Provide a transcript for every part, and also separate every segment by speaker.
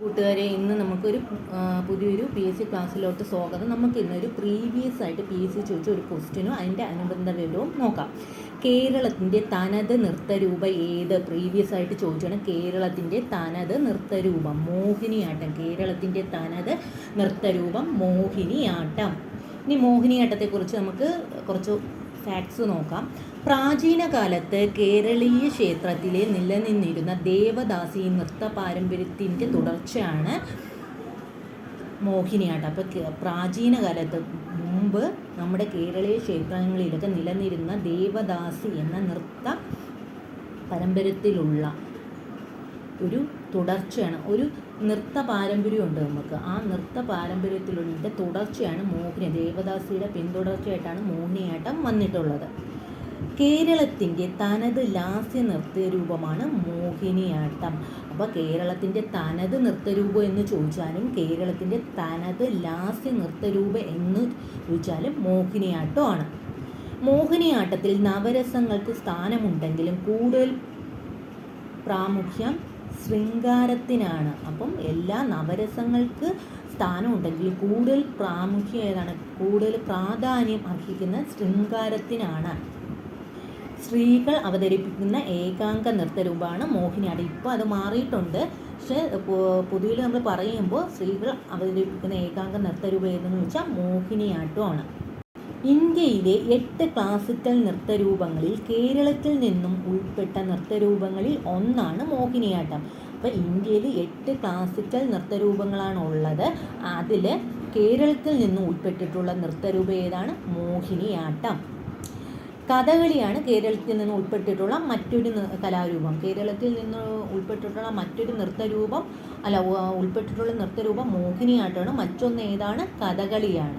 Speaker 1: കൂട്ടുകാരെ, ഇന്ന് നമുക്കൊരു പുതിയൊരു PSC ക്ലാസ്സിലോട്ട് സ്വാഗതം. നമുക്ക് ഇന്നൊരു പ്രീവിയസ് ആയിട്ട് PSC ചോദിച്ച ഒരു ക്വസ്റ്റ്യനും അതിൻ്റെ അനുബന്ധ വിവരവും നോക്കാം. കേരളത്തിൻ്റെ തനത് നൃത്തരൂപ ഏത്? പ്രീവിയസ് ആയിട്ട് ചോദിച്ചാണ്. കേരളത്തിൻ്റെ തനത് നൃത്തരൂപം മോഹിനിയാട്ടം. കേരളത്തിൻ്റെ തനത് നൃത്തരൂപം മോഹിനിയാട്ടം. ഇനി മോഹിനിയാട്ടത്തെക്കുറിച്ച് നമുക്ക് കുറച്ച് ഫാക്ട്സ് നോക്കാം. പ്രാചീന കാലത്ത് കേരളീയ ക്ഷേത്രത്തിലെ നിലനിന്നിരുന്ന ദേവദാസി നൃത്ത പാരമ്പര്യത്തിൻ്റെ തുടർച്ചയാണ് മോഹിനിയാട്ടം. അപ്പോൾ പ്രാചീന കാലത്ത് മുമ്പ് നമ്മുടെ കേരളീയ ക്ഷേത്രങ്ങളിലൊക്കെ നിലനിരുന്ന ദേവദാസി എന്ന നൃത്ത പാരമ്പര്യത്തിലുള്ള ഒരു തുടർച്ചയാണ്, ഒരു നൃത്ത പാരമ്പര്യമുണ്ട് നമുക്ക്. ആ നൃത്ത പാരമ്പര്യത്തിലുള്ള തുടർച്ചയാണ് മോഹിനി. ദേവദാസിയുടെ പിന്തുടർച്ചയായിട്ടാണ് മോഹിനിയാട്ടം വന്നിട്ടുള്ളത്. കേരളത്തിൻ്റെ തനത് ലാസ്യ നൃത്തരൂപമാണ് മോഹിനിയാട്ടം. അപ്പോൾ കേരളത്തിൻ്റെ തനത് നൃത്തരൂപം എന്ന് ചോദിച്ചാലും കേരളത്തിൻ്റെ തനത് ലാസ്യ നൃത്തരൂപം എന്ന് ചോദിച്ചാലും മോഹിനിയാട്ടമാണ്. മോഹിനിയാട്ടത്തിൽ നവരസങ്ങൾക്ക് സ്ഥാനമുണ്ടെങ്കിലും കൂടുതൽ പ്രാമുഖ്യം ശൃംഗാരത്തിനാണ്. അപ്പം എല്ലാ നവരസങ്ങൾക്ക് സ്ഥാനമുണ്ടെങ്കിൽ കൂടുതൽ പ്രാമുഖ്യം ഏതാണ്? കൂടുതൽ പ്രാധാന്യം അർഹിക്കുന്ന ശൃംഗാരത്തിനാണ്. സ്ത്രീകൾ അവതരിപ്പിക്കുന്ന ഏകാംഗ നൃത്തരൂപമാണ് മോഹിനിയാട്ടം. ഇപ്പോൾ അത് മാറിയിട്ടുണ്ട്. പക്ഷേ പൊതുവിൽ നമ്മൾ പറയുമ്പോൾ സ്ത്രീകൾ അവതരിപ്പിക്കുന്ന ഏകാംഗ നൃത്തരൂപം ഏതെന്ന് വെച്ചാൽ മോഹിനിയാട്ടമാണ്. ഇന്ത്യയിലെ 8 ക്ലാസിക്കൽ നൃത്തരൂപങ്ങളിൽ കേരളത്തിൽ നിന്നും ഉൾപ്പെട്ട നൃത്തരൂപങ്ങളിൽ ഒന്നാണ് മോഹിനിയാട്ടം. അപ്പോൾ ഇന്ത്യയിൽ 8 ക്ലാസിക്കൽ നൃത്തരൂപങ്ങളാണ് ഉള്ളത്. അതിൽ കേരളത്തിൽ നിന്നും ഉൾപ്പെട്ടിട്ടുള്ള നൃത്തരൂപം ഏതാണ്? മോഹിനിയാട്ടം. കഥകളിയാണ് കേരളത്തിൽ നിന്ന് ഉൾപ്പെട്ടിട്ടുള്ള മറ്റൊരു കലാരൂപം. കേരളത്തിൽ നിന്ന് ഉൾപ്പെട്ടിട്ടുള്ള മറ്റൊരു ഉൾപ്പെട്ടിട്ടുള്ള നൃത്തരൂപം മോഹിനിയാട്ടമാണ്. മറ്റൊന്ന് ഏതാണ്? കഥകളിയാണ്.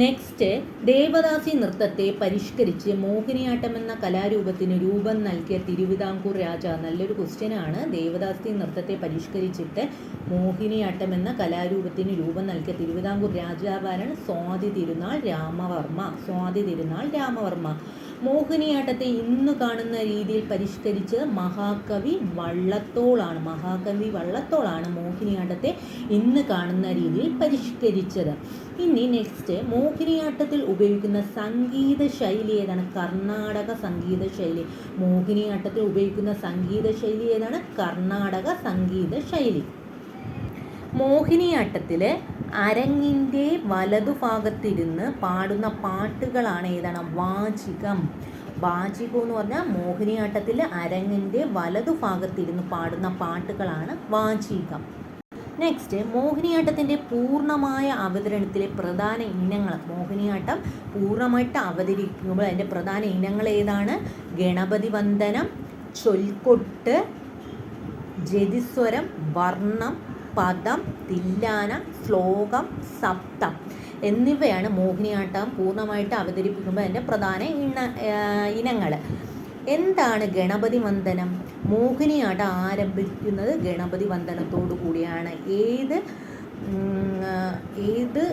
Speaker 1: നെക്സ്റ്റ്, ദേവദാസി നൃത്തത്തെ പരിഷ്കരിച്ച് മോഹിനിയാട്ടം എന്ന കലാരൂപത്തിന് രൂപം നൽകിയ തിരുവിതാംകൂർ രാജാവ്. നല്ലൊരു ക്വസ്റ്റ്യനാണ്. ദേവദാസി നൃത്തത്തെ പരിഷ്കരിച്ചിട്ട് മോഹിനിയാട്ടം എന്ന കലാരൂപത്തിന് രൂപം നൽകിയ തിരുവിതാംകൂർ രാജാവാണ് സ്വാതി തിരുനാൾ രാമവർമ്മ. മോഹിനിയാട്ടത്തെ ഇന്ന് കാണുന്ന രീതിയിൽ പരിഷ്കരിച്ചത് മഹാകവി വള്ളത്തോളാണ് മോഹിനിയാട്ടത്തെ ഇന്ന് കാണുന്ന രീതിയിൽ പരിഷ്കരിച്ചത്. ഇനി നെക്സ്റ്റ്, മോഹിനിയാട്ടത്തിൽ ഉപയോഗിക്കുന്ന സംഗീത ശൈലി ഏതാണ്? കർണാടക സംഗീത ശൈലി. മോഹിനിയാട്ടത്തിൽ ഉപയോഗിക്കുന്ന സംഗീത ശൈലി ഏതാണ്? കർണാടക സംഗീത ശൈലി. മോഹിനിയാട്ടത്തിൽ അരങ്ങിൻ്റെ വലതുഭാഗത്തിരുന്ന് പാടുന്ന പാട്ടുകളാണ് ഏതാണ്? വാചികം എന്ന് പറഞ്ഞാൽ മോഹിനിയാട്ടത്തിൽ അരങ്ങിൻ്റെ വലതുഭാഗത്തിരുന്ന് പാടുന്ന പാട്ടുകളാണ് വാചികം. നെക്സ്റ്റ്, മോഹിനിയാട്ടത്തിൻ്റെ പൂർണ്ണമായ അവതരണത്തിലെ പ്രധാന ഇനങ്ങൾ. മോഹിനിയാട്ടം പൂർണ്ണമായിട്ട് അവതരിപ്പിക്കുമ്പോൾ അതിൻ്റെ പ്രധാന ഇനങ്ങൾ ഏതാണ്? ഗണപതി വന്ദനം, ചൊൽക്കൊട്ട്, ജതിസ്വരം, വർണ്ണം, പദം, തില്ലാന, ശ്ലോകം, സപ്തം എന്നിവയാണ് മോഹിനിയാട്ടം പൂർണ്ണമായിട്ട് അവതരിപ്പിക്കുമ്പോൾ അതിൻ്റെ പ്രധാന ഇനങ്ങൾ. എന്താണ് ഗണപതി വന്ദനം? മോഹിനിയാട്ടം ആരംഭിക്കുന്നത് ഗണപതി വന്ദനത്തോടു കൂടിയാണ്. ഏത്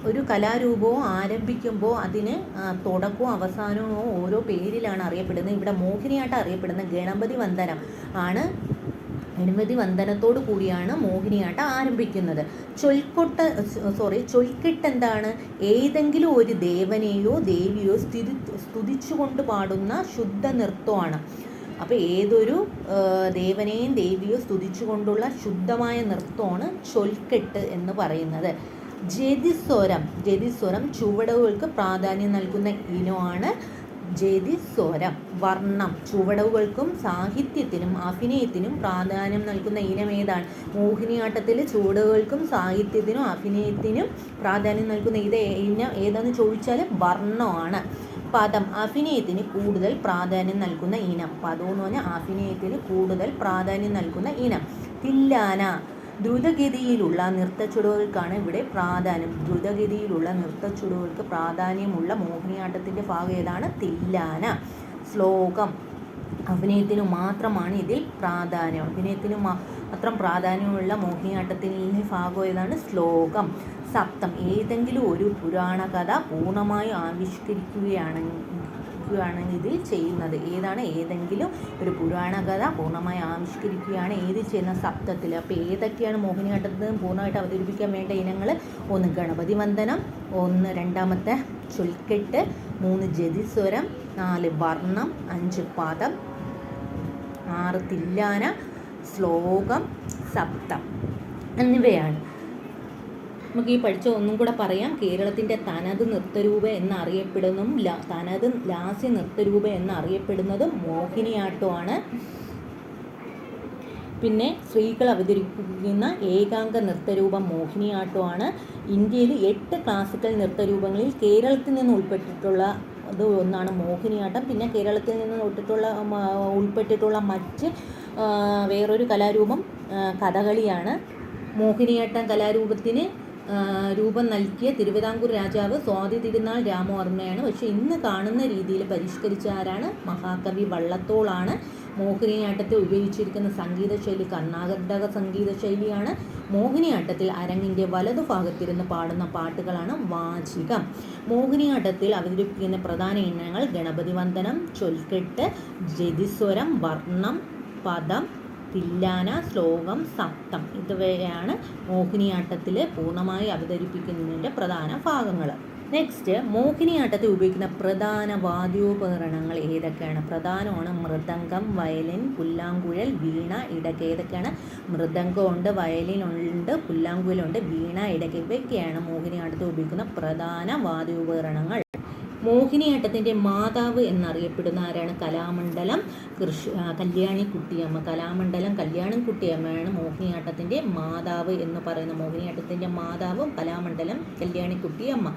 Speaker 1: ഒരു കലാരൂപവും ആരംഭിക്കുമ്പോൾ അതിന് തുടക്കവും അവസാനവും ഓരോ പേരിലാണ് അറിയപ്പെടുന്നത്. ഇവിടെ മോഹിനിയാട്ടം അറിയപ്പെടുന്ന ഗണപതി വന്ദനത്തോടു കൂടിയാണ് മോഹിനിയാട്ടം ആരംഭിക്കുന്നത്. ചൊൽക്കെട്ട് എന്താണ്? ഏതെങ്കിലും ഒരു ദേവനെയോ ദേവിയോ സ്തുതിച്ചുകൊണ്ട് പാടുന്ന ശുദ്ധ നൃത്തമാണ്. അപ്പോൾ ഏതൊരു ദേവനെയും ദേവിയോ സ്തുതിച്ചുകൊണ്ടുള്ള ശുദ്ധമായ നൃത്തമാണ് ചൊൽക്കെട്ട് എന്ന് പറയുന്നത്. ജതിസ്വരം ചുവടുകൾക്ക് പ്രാധാന്യം നൽകുന്ന ഇനമാണ് ജതിസ്വരം. വർണ്ണം ചുവടുകൾക്കും സാഹിത്യത്തിനും അഭിനയത്തിനും പ്രാധാന്യം നൽകുന്ന ഇനം ഏതാണ്? മോഹിനിയാട്ടത്തിൽ ചുവടുകൾക്കും സാഹിത്യത്തിനും അഭിനയത്തിനും പ്രാധാന്യം നൽകുന്ന ഇനം ഏതാണെന്ന് ചോദിച്ചാൽ വർണ്ണമാണ്. പദം അഭിനയത്തിന് കൂടുതൽ പ്രാധാന്യം നൽകുന്ന ഇനം. പദം എന്ന് പറഞ്ഞാൽ അഭിനയത്തിന് കൂടുതൽ പ്രാധാന്യം നൽകുന്ന ഇനം. തില്ലാന ദ്രുതഗതിയിലുള്ള നൃത്തച്ചുവടുകൾക്കാണ് ഇവിടെ പ്രാധാന്യം. ദ്രുതഗതിയിലുള്ള നൃത്തച്ചുവടുകൾക്ക് പ്രാധാന്യമുള്ള മോഹിനിയാട്ടത്തിൻ്റെ ഭാഗം ഏതാണ്? തില്ലാന. ശ്ലോകം അഭിനയത്തിനു മാത്രമാണ് ഇതിൽ പ്രാധാന്യം. അഭിനയത്തിനു മാത്രം പ്രാധാന്യമുള്ള മോഹിനിയാട്ടത്തിൻ്റെ ഭാഗം ഏതാണ്? ശ്ലോകം. സപ്തം ഏതെങ്കിലും ഒരു പുരാണ കഥ പൂർണ്ണമായി ആവിഷ്കരിക്കുകയാണെങ്കിൽ ആവിഷ്കരിക്കുകയാണ് ഇത് ചെയ്യുന്നത്. ഏതെങ്കിലും ഒരു പുരാണ കഥ പൂർണ്ണമായി ആവിഷ്കരിക്കുകയാണ് ചെയ്യുന്ന സപ്തത്തിൽ. അപ്പോൾ ഏതൊക്കെയാണ് മോഹിനിയാട്ടത്തിൽ പൂർണ്ണമായിട്ട് അവതരിപ്പിക്കാൻ വേണ്ട ഇനങ്ങൾ? 1 ഗണപതി വന്ദനം, 2 ചൊൽക്കെട്ട്, 3 ജതിസ്വരം, 4 വർണ്ണം, 5 പദം, 6 തില്ലാന, ശ്ലോകം, സപ്തം എന്നിവയാണ്. നമുക്ക് ഈ പഠിച്ച ഒന്നും കൂടെ പറയാം. കേരളത്തിൻ്റെ തനത് നൃത്തരൂപ എന്നറിയപ്പെടുന്നതും തനത് ലാസ്യ നൃത്തരൂപ എന്നറിയപ്പെടുന്നതും മോഹിനിയാട്ടമാണ്. പിന്നെ സ്ത്രീകൾ അവതരിപ്പിക്കുന്ന ഏകാംഗ നൃത്തരൂപം മോഹിനിയാട്ടമാണ്. ഇന്ത്യയിൽ 8 ക്ലാസിക്കൽ നൃത്തരൂപങ്ങളിൽ കേരളത്തിൽ നിന്ന് ഉൾപ്പെട്ടിട്ടുള്ള ഒന്നാണ് മോഹിനിയാട്ടം. പിന്നെ കേരളത്തിൽ നിന്ന് ഉൾപ്പെട്ടിട്ടുള്ള മറ്റ് വേറൊരു കലാരൂപം കഥകളിയാണ്. മോഹിനിയാട്ടം കലാരൂപത്തിന് രൂപം നൽകിയ തിരുവിതാംകൂർ രാജാവ് സ്വാതി തിരുനാൾ രാമവർമ്മയാണ്. പക്ഷേ ഇന്ന് കാണുന്ന രീതിയിൽ പരിഷ്കരിച്ച ആരാണ്? മഹാകവി വള്ളത്തോളാണ്. മോഹിനിയാട്ടത്തിൽ ഉപയോഗിച്ചിരിക്കുന്ന സംഗീത ശൈലി കർണാടക സംഗീത ശൈലിയാണ്. മോഹിനിയാട്ടത്തിൽ അരങ്ങിൻ്റെ വലതുഭാഗത്തിരുന്ന് പാടുന്ന പാട്ടുകളാണ് വാചികം. മോഹിനിയാട്ടത്തിൽ അവതരിപ്പിക്കുന്ന പ്രധാന ഇനങ്ങൾ ഗണപതി വന്ദനം, ചൊൽക്കെട്ട്, ജതിസ്വരം, വർണ്ണം, പദം, തില്ലാന, ശ്ലോകം, സപ്തം ഇതുവരെയാണ് മോഹിനിയാട്ടത്തിൽ പൂർണ്ണമായി അവതരിപ്പിക്കുന്നതിൻ്റെ പ്രധാന ഭാഗങ്ങൾ. നെക്സ്റ്റ്, മോഹിനിയാട്ടത്തിൽ ഉപയോഗിക്കുന്ന പ്രധാന വാദ്യോപകരണങ്ങൾ ഏതൊക്കെയാണ്? പ്രധാനമാണ് മൃദംഗം, വയലിൻ, പുല്ലാങ്കുഴൽ, വീണ, ഇടയ്ക്ക്. ഏതൊക്കെയാണ്? മൃദംഗമുണ്ട്, വയലിനുണ്ട്, പുല്ലാങ്കുഴലുണ്ട്, വീണ, ഇടയ്ക്ക്. ഇവയൊക്കെയാണ് മോഹിനിയാട്ടത്തിൽ ഉപയോഗിക്കുന്ന പ്രധാന വാദ്യോപകരണങ്ങൾ. മോഹിനിയാട്ടത്തിൻ്റെ മാതാവ് എന്നറിയപ്പെടുന്ന ആരാണ്? കലാമണ്ഡലം കല്യാണിക്കുട്ടിയമ്മ. കലാമണ്ഡലം കല്യാണിക്കുട്ടിയമ്മയാണ് മോഹിനിയാട്ടത്തിൻ്റെ മാതാവ് എന്ന് പറയുന്നത്. മോഹിനിയാട്ടത്തിൻ്റെ മാതാവും കലാമണ്ഡലം കല്യാണിക്കുട്ടിയമ്മ.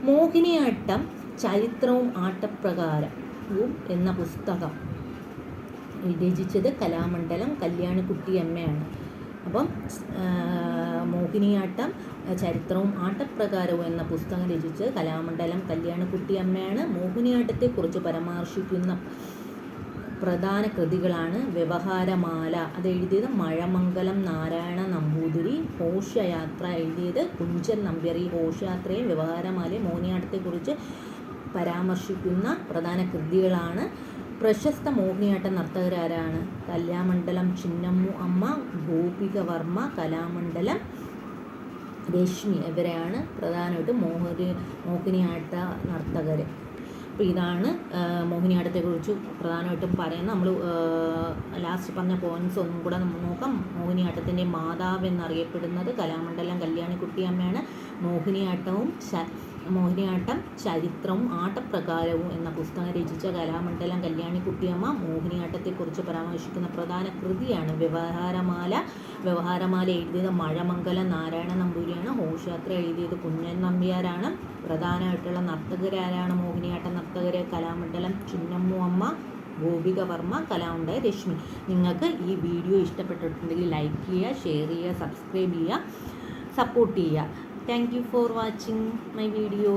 Speaker 1: മോഹിനിയാട്ടം ചരിത്രവും ആട്ടപ്രകാരവും എന്ന പുസ്തകം രചിച്ചത് കലാമണ്ഡലം കല്യാണിക്കുട്ടിയമ്മയാണ്. അപ്പം മോഹിനിയാട്ടം ചരിത്രവും ആട്ടപ്രകാരവും എന്ന പുസ്തകം രചിച്ചത് കലാമണ്ഡലം കല്യാണിക്കുട്ടിയമ്മയാണ്. മോഹിനിയാട്ടത്തെക്കുറിച്ച് പരാമർശിക്കുന്ന പ്രധാന കൃതികളാണ് വ്യവഹാരമാല, അത് എഴുതിയത് മഴമംഗലം നാരായണ നമ്പൂതിരി. ഘോഷയാത്ര എഴുതിയത് കുഞ്ചൻ നമ്പ്യാർ. ഈ ഘോഷയാത്രയും വ്യവഹാരമാലയും മോഹിനിയാട്ടത്തെക്കുറിച്ച് പരാമർശിക്കുന്ന പ്രധാന കൃതികളാണ്. പ്രശസ്ത മോഹിനിയാട്ട നർത്തകരാരാണ്? കലാമണ്ഡലം ചിന്നമ്മു അമ്മ, ഗോപിക വർമ്മ, കലാമണ്ഡലം രശ്മി. ഇവരെയാണ് പ്രധാനമായിട്ടും മോഹിനിയാട്ട നർത്തകർ. അപ്പോൾ ഇതാണ് മോഹിനിയാട്ടത്തെക്കുറിച്ച് പ്രധാനമായിട്ടും പറയുന്നത്. നമ്മൾ ലാസ്റ്റ് പറഞ്ഞ പോയിൻറ്റ്സ് ഒന്നും കൂടെ നോക്കാം. മോഹിനിയാട്ടത്തിൻ്റെ മാതാവ് എന്നറിയപ്പെടുന്നത് കലാമണ്ഡലം കല്യാണിക്കുട്ടിയമ്മയാണ്. മോഹിനിയാട്ടം ചരിത്രവും ആട്ടപ്രകാരവും എന്ന പുസ്തകം രചിച്ച കലാമണ്ഡലം കല്യാണിക്കുട്ടിയമ്മ. മോഹിനിയാട്ടത്തെക്കുറിച്ച് പരാമർശിക്കുന്ന പ്രധാന കൃതിയാണ് വ്യവഹാരമാല. വ്യവഹാരമാല എഴുതിയത് മഴമംഗലം നാരായണ നമ്പൂതിരിയാണ്. ഘോഷയാത്ര എഴുതിയത് കുഞ്ഞൻ നമ്പ്യാരാണ്. പ്രധാനമായിട്ടുള്ള നർത്തകരാരാണ്? മോഹിനിയാട്ട നർത്തകർ കലാമണ്ഡലം ചിന്നമ്മു അമ്മ, ഗോപിക വർമ്മ, കലാമണ്ഡലം രശ്മി. നിങ്ങൾക്ക് ഈ വീഡിയോ ഇഷ്ടപ്പെട്ടിട്ടുണ്ടെങ്കിൽ ലൈക്ക് ചെയ്യുക, ഷെയർ ചെയ്യുക, സബ്സ്ക്രൈബ് ചെയ്യുക, സപ്പോർട്ട് ചെയ്യുക. Thank you for watching my video.